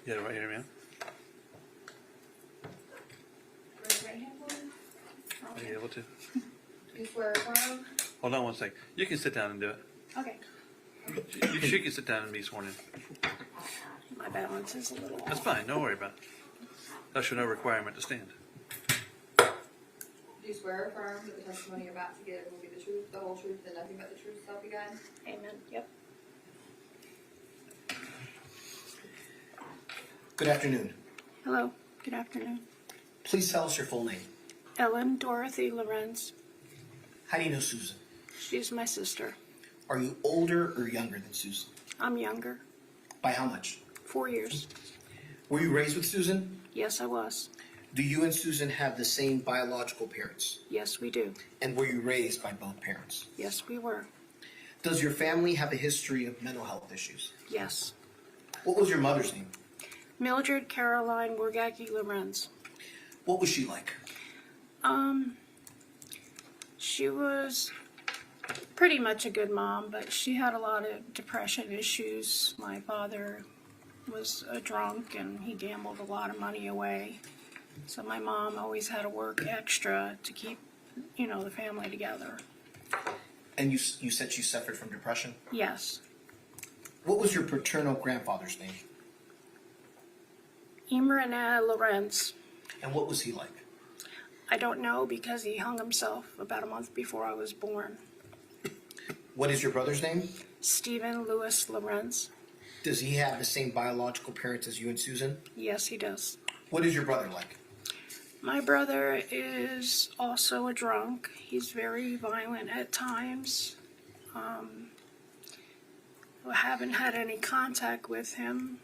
You got it right here, man. Raise your right hand for me. Are you able to? Do you swear or affirm? Hold on one sec. You can sit down and do it. Okay. She can sit down and be sworn in. My balance is a little That's off. fine. Don't worry about it. That's no requirement to stand. Do you swear or affirm that the testimony you're about to give will be the truth, the whole truth, and nothing but the truth, so help you God? Amen. Yep. Good afternoon. Hello. Good afternoon. Please tell us your full name. Ellen Dorothy Lorincz. How do you know Susan? She's my sister. Are you older or younger than Susan? I'm younger. By how much? 4 years. Were you raised with Susan? Yes, I was. Do you and Susan have the same biological parents? Yes, we do. And were you raised by both parents? Yes, we were. Does your family have a history of mental health issues? Yes. What was your mother's name? Mildred Caroline Lorincz. What was she like? She was pretty much a good mom, but she had a lot of depression issues. My father was a drunk and he gambled a lot of money away. So my mom always had to work extra to keep, the family together. And you said she suffered from depression? Yes. What was your paternal grandfather's name? Lorincz. And what was he like? I don't know because he hung himself about a month before I was born. What is your brother's name? Stephen Louis Lorincz. Does he have the same biological parents as you and Susan? Yes, he does. What is your brother like? My brother is also a drunk. He's very violent at times. I haven't had any contact with him.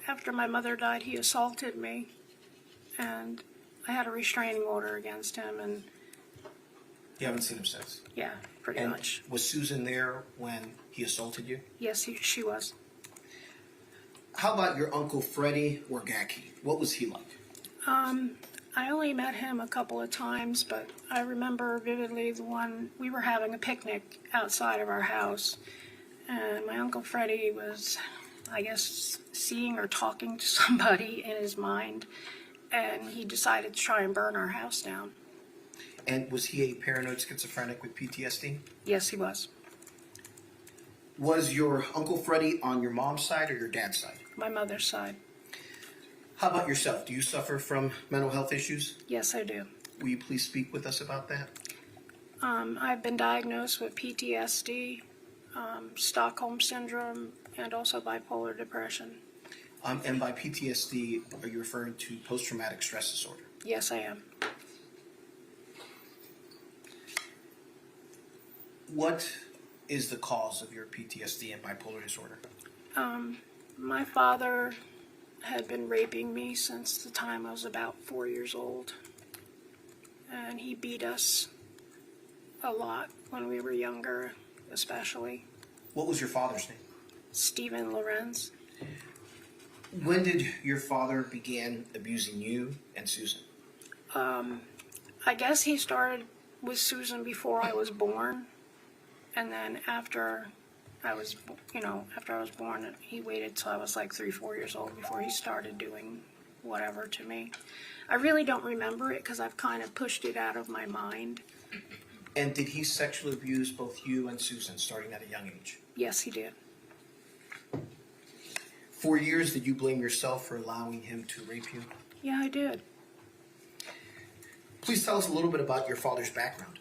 After my mother died, he assaulted me, and I had a restraining order against him, and You haven't seen him since? yeah, pretty And much. was Susan there when he assaulted you? Yes, she was. How about your Uncle Freddie Wargacki? What was he like? I only met him a couple of times, but I remember vividly the one, we were having a picnic outside of our house, and my Uncle Freddie was, I guess, seeing or talking to somebody in his mind, and he decided to try and burn our house down. And was he a paranoid schizophrenic with PTSD? Yes, he was. Was your Uncle Freddie on your mom's side or your dad's side? My mother's side. How about yourself? Do you suffer from mental health issues? Yes, I do. Will you please speak with us about that? I've been diagnosed with PTSD, Stockholm Syndrome, and also bipolar depression. And by PTSD, are you referring to post-traumatic stress disorder? Yes, I am. What is the cause of your PTSD and bipolar disorder? My father had been raping me since the time I was about 4 years old. And he beat us a lot when we were younger, especially. What was your father's name? Stephen Lorincz. When did your father begin abusing you and Susan? I guess he started with Susan before I was born. And then after I was born, he waited till I was like 3-4 years old before he started doing whatever to me. I really don't remember it because I've kind of pushed it out of my mind. And did he sexually abuse both you and Susan starting at a young age? Yes, he did. For years, did you blame yourself for allowing him to rape you? Yeah, I did. Please tell us a little bit about your father's background.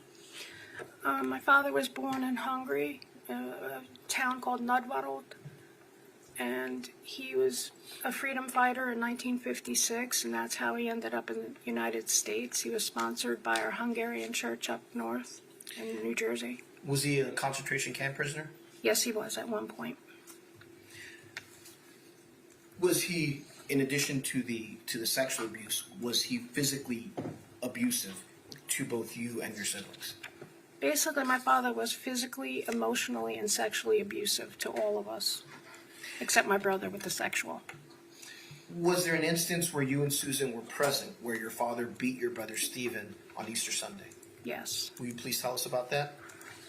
My father was born in Hungary, a town called Nudvarod, and he was a freedom fighter in 1956, and that's how he ended up in the United States. He was sponsored by our Hungarian church up north in New Jersey. Was he a concentration camp prisoner? Yes, he was at one point. Was he, in addition to the sexual abuse, was he physically abusive to both you and your siblings? Basically, my father was physically, emotionally, and sexually abusive to all of us, except my brother with the sexual. Was there an instance where you and Susan were present where your father beat your brother Stephen on Easter Sunday? Yes. Will you please tell us about that?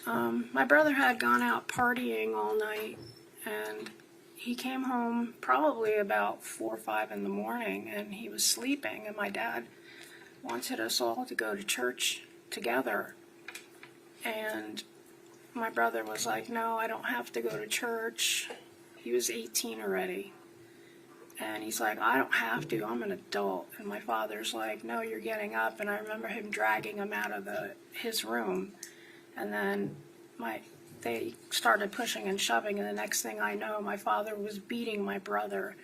My brother had gone out partying all night, and he came home probably about 4 or 5 in the morning, and he was sleeping, and my dad wanted us all to go to church together. And my brother was like, no, I don't have to go to church. He was 18 already. And he's like, I don't have to, I'm an adult. And my father's like, no, you're getting up. And I remember him dragging him out of his room. And then they started pushing and shoving, and the next thing I know, my father was beating my brother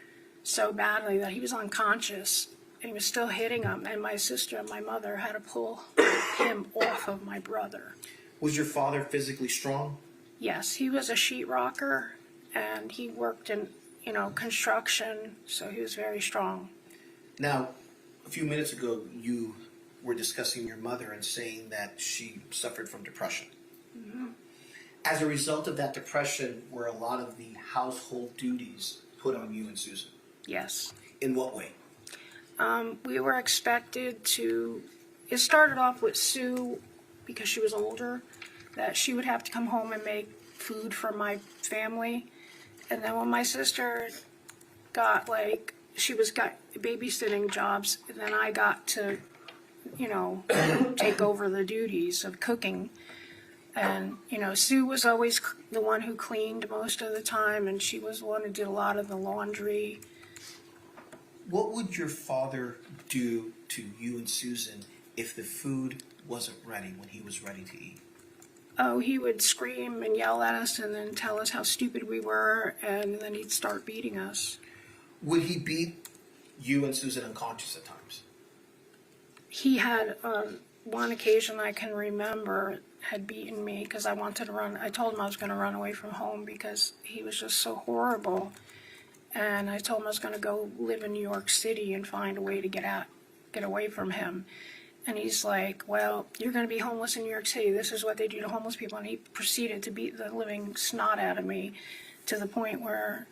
so badly that he was unconscious, and he was still hitting him, and my sister and my mother had to pull him off of my brother. Was your father physically strong? Yes, he was a sheetrocker, and he worked in, construction, so he was very strong. Now, a few minutes ago, you were discussing your mother and saying that she suffered from depression. Mm-hmm. As a result of that depression, were a lot of the household duties put on you and Susan? Yes. In what way? We were expected to, it started off with Sue, because she was older, that she would have to come home and make food for my family. And then when my sister got she got babysitting jobs, and then I got to, take over the duties of cooking. And, Sue was always the one who cleaned most of the time, and she was the one who did a lot of the laundry. What would your father do to you and Susan if the food wasn't ready when he was ready to eat? Oh, he would scream and yell at us and then tell us how stupid we were, and then he'd start beating us. Would he beat you and Susan unconscious at times? He had, one occasion I can remember, had beaten me because I wanted to run. I told him I was going to run away from home because he was just so horrible. And I told him I was going to go live in New York City and find a way to get away from him. And he's like, well, you're going to be homeless in New York City. This is what they do to homeless people. And he proceeded to beat the living snot out of me to the point where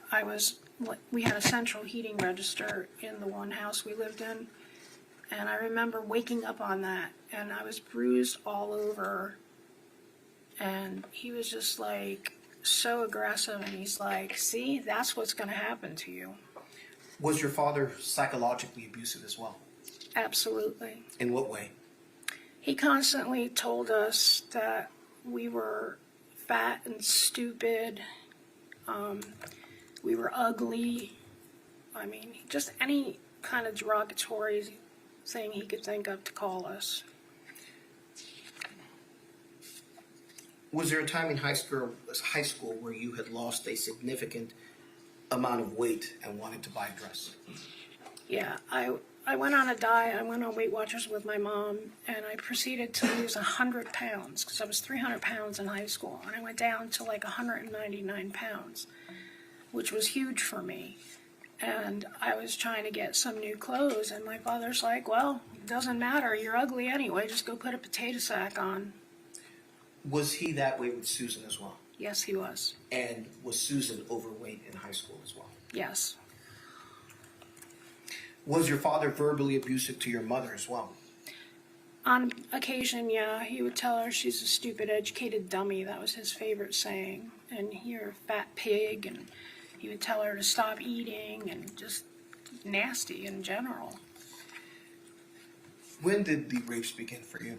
we had a central heating register in the one house we lived in. And I remember waking up on that, and I was bruised all over. And he was just so aggressive, and he's like, see, that's what's going to happen to you. Was your father psychologically abusive as well? Absolutely. In what way? He constantly told us that we were fat and stupid, we were ugly. I mean, just any kind of derogatory thing he could think of to call us. Was there a time in high school where you had lost a significant amount of weight and wanted to buy a dress? Yeah, I went on a diet. I went on Weight Watchers with my mom, and I proceeded to lose 100 pounds because I was 300 pounds in high school, and I went down to 199 pounds, which was huge for me. And I was trying to get some new clothes, and my father's like, well, it doesn't matter. You're ugly anyway. Just go put a potato sack on. Was he that way with Susan as well? Yes, he was. And was Susan overweight in high school as well? Yes. Was your father verbally abusive to your mother as well? On occasion, yeah. He would tell her she's a stupid, educated dummy. That was his favorite saying. And you're a fat pig, and he would tell her to stop eating, and just nasty in general. When did the rapes begin for you?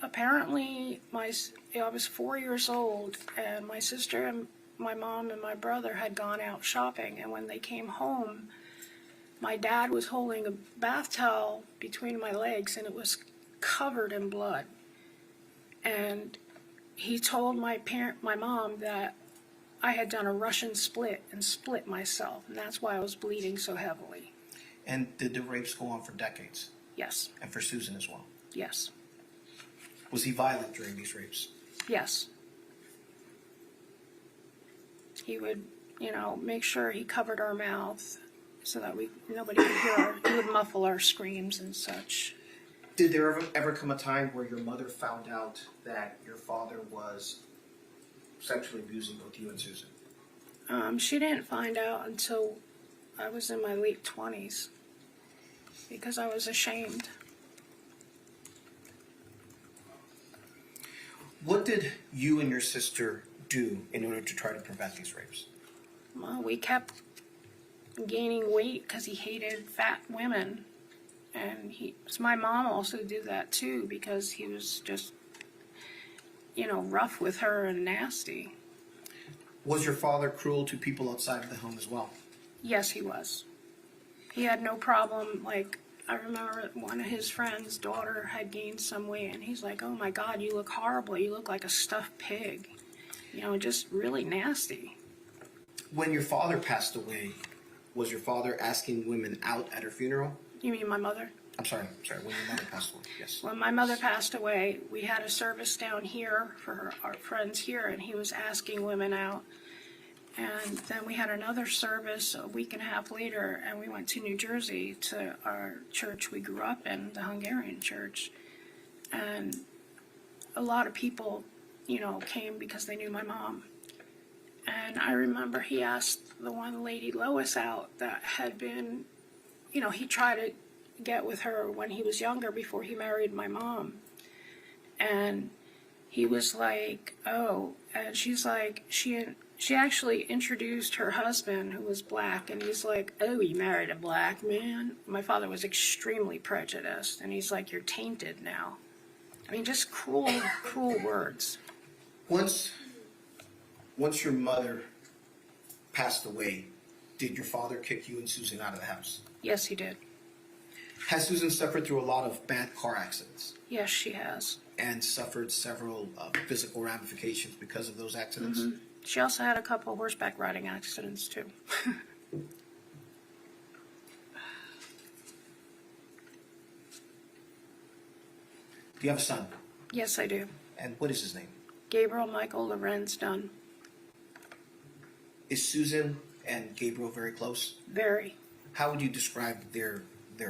Apparently, I was 4 years old, and my sister and my mom and my brother had gone out shopping, and when they came home, my dad was holding a bath towel between my legs, and it was covered in blood. And he told my mom, that I had done a Russian split and split myself, and that's why I was bleeding so heavily. And did the rapes go on for decades? Yes. And for Susan as well? Yes. Was he violent during these rapes? Yes. He would, make sure he covered our mouth so that nobody could hear he would muffle our screams and such. Did there ever come a time where your mother found out that your father was sexually abusing both you and Susan? She didn't find out until I was in my late 20s because I was ashamed. What did you and your sister do in order to try to prevent these rapes? Well, we kept gaining weight because he hated fat women. And so my mom also did that too, because he was just, rough with her and nasty. Was your father cruel to people outside of the home as well? Yes, he was. He had no problem. Like, I remember one of his friends' daughter had gained some weight, and he's like, "Oh my God, you look horrible. You look like a stuffed pig." Just really nasty. When your father passed away, was your father asking women out at her funeral? You mean my mother? I'm sorry, when your mother passed away, yes. When my mother passed away, we had a service down here for our friends here, and he was asking women out. And then we had another service a week and a half later, and we went to New Jersey to our church we grew up in, the Hungarian church. And a lot of people, came because they knew my mom. And I remember he asked the one lady, Lois, out that had been, he tried to get with her when he was younger before he married my mom. And he was like, "Oh," and she's like, she actually introduced her husband, who was black, and he's like, "Oh, you married a black man?" My father was extremely prejudiced, and he's like, "You're tainted now." I mean, just cruel, cruel words. Once your mother passed away, did your father kick you and Susan out of the house? Yes, he did. Has Susan suffered through a lot of bad car accidents? Yes, she has. And suffered several physical ramifications because of those accidents? Mm-hmm. She also had a couple of horseback riding accidents, too. Do you have a son? Yes, I do. And what is his name? Gabriel Michael Lorincz Dunn. Is Susan and Gabriel very close? Very. How would you describe their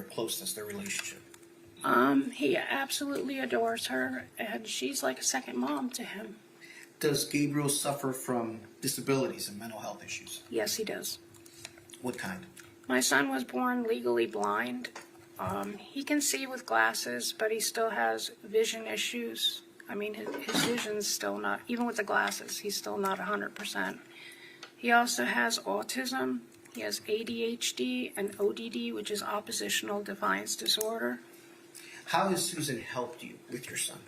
closeness, their relationship? He absolutely adores her, and she's like a second mom to him. Does Gabriel suffer from disabilities and mental health issues? Yes, he does. What kind? My son was born legally blind. He can see with glasses, but he still has vision issues. I mean, his vision's still not, even with the glasses, he's still not 100%. He also has autism. He has ADHD and ODD, which is oppositional defiance disorder. How has Susan helped you with your son?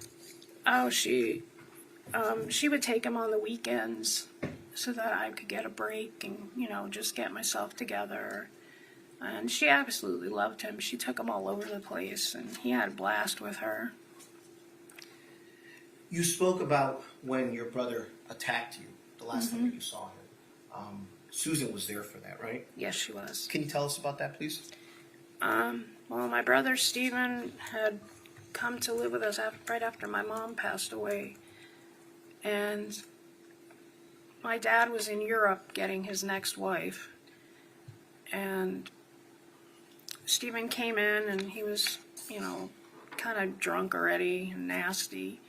Oh, she would take him on the weekends so that I could get a break and, just get myself together. And she absolutely loved him. She took him all over the place, and he had a blast with her. You spoke about when your brother attacked you, the last time that you saw him. Susan was there for that, right? Yes, she was. Can you tell us about that, please? Well, my brother Stephen had come to live with us right after my mom passed away. And my dad was in Europe getting his next wife. And Stephen came in, and he was, kind of drunk already, nasty.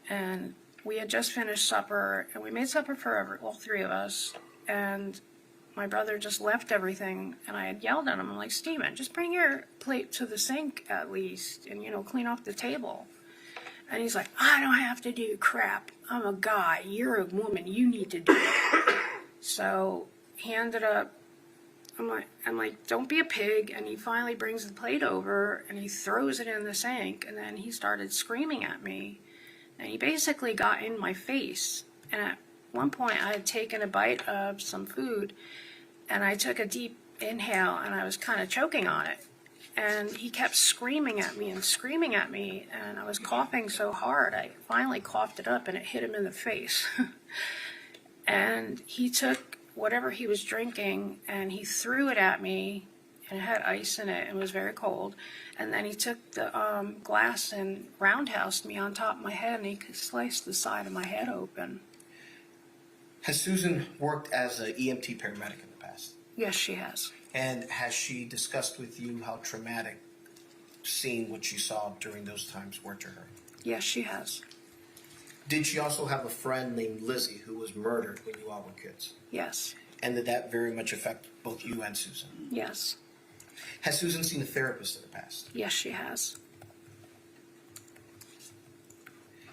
And we had just finished supper, and we made supper for all three of us. And my brother just left everything, and I had yelled at him. I'm like, "Stephen, just bring your plate to the sink at least, and, clean off the table." And he's like, "I don't have to do crap. I'm a guy. You're a woman. You need to do it." So he ended up, I'm like, "Don't be a pig." And he finally brings the plate over, and he throws it in the sink, and then he started screaming at me. And he basically got in my face. And at one point, I had taken a bite of some food, and I took a deep inhale, and I was kind of choking on it. And he kept screaming at me, and I was coughing so hard, I finally coughed it up, and it hit him in the face. And he took whatever he was drinking, and he threw it at me, and it had ice in it, and was very cold. And then he took the glass and roundhoused me on top of my head, and he sliced the side of my head open. Has Susan worked as an EMT paramedic in the past? Yes, she has. And has she discussed with you how traumatic seeing what she saw during those times were to her? Yes, she has. Did she also have a friend named Lizzie who was murdered when you all were kids? Yes. And did that very much affect both you and Susan? Yes. Has Susan seen a therapist in the past? Yes, she has.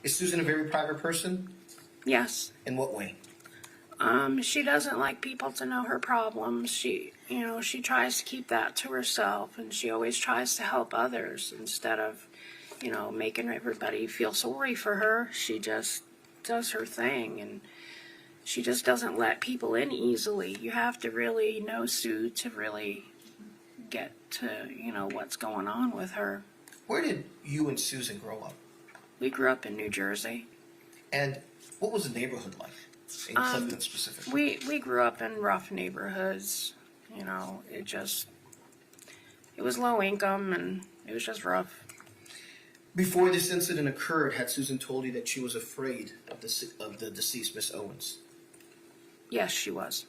Is Susan a very private person? Yes. In what way? She doesn't like people to know her problems. She tries to keep that to herself, and she always tries to help others instead of, making everybody feel sorry for her. She just does her thing, and she just doesn't let people in easily. You have to really know Sue to really get to, what's going on with her. Where did you and Susan grow up? We grew up in New Jersey. And what was the neighborhood like? In Clifton specifically. We grew up in rough neighborhoods. It was low income, and it was just rough. Before this incident occurred, had Susan told you that she was afraid of the deceased Miss Owens? Yes, she was.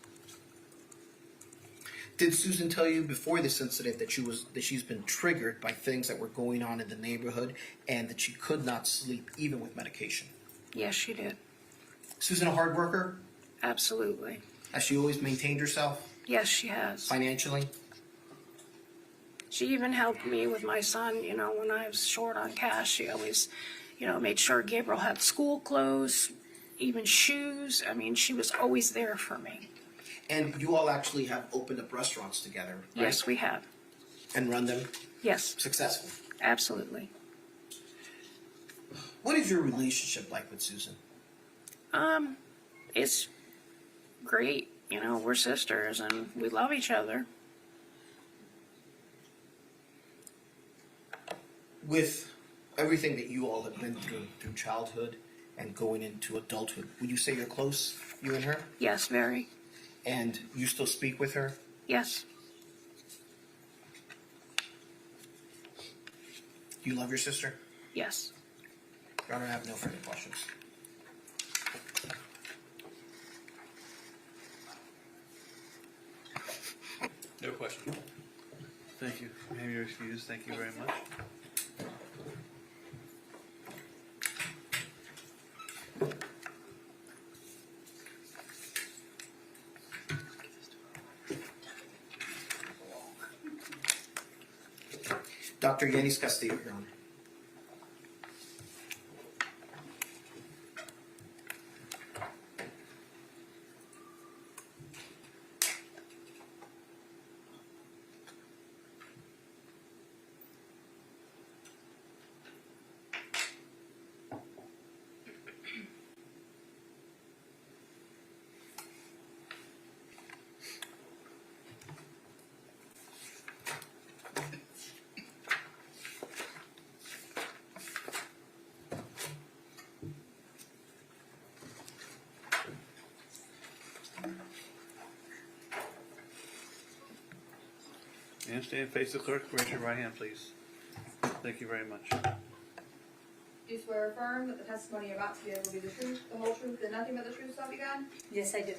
Did Susan tell you before this incident that she's been triggered by things that were going on in the neighborhood and that she could not sleep even with medication? Yes, she did. Susan a hard worker? Absolutely. Has she always maintained herself Yes, she has. financially? She even helped me with my son, when I was short on cash. She always, made sure Gabriel had school clothes, even shoes. I mean, she was always there for me. And you all actually have opened up restaurants together, right? Yes, we have. And run them Yes, successfully. absolutely. What is your relationship like with Susan? It's great. We're sisters and we love each other. With everything that you all have been through childhood and going into adulthood, would you say you're close, you and her? Yes, very. And you still speak with her? Yes, Do you love your sister? yes. Your Honor, I have no further questions. No question. Thank you. May I be excused. Thank you very much. Dr. Yanis Castillo, Your Honor. And stand face the clerk. Raise your right hand, please. Thank you very much. Do you swear or affirm that the testimony you're about to give will be the truth, the whole truth, and nothing but the truth, so help you God? Yes, I do.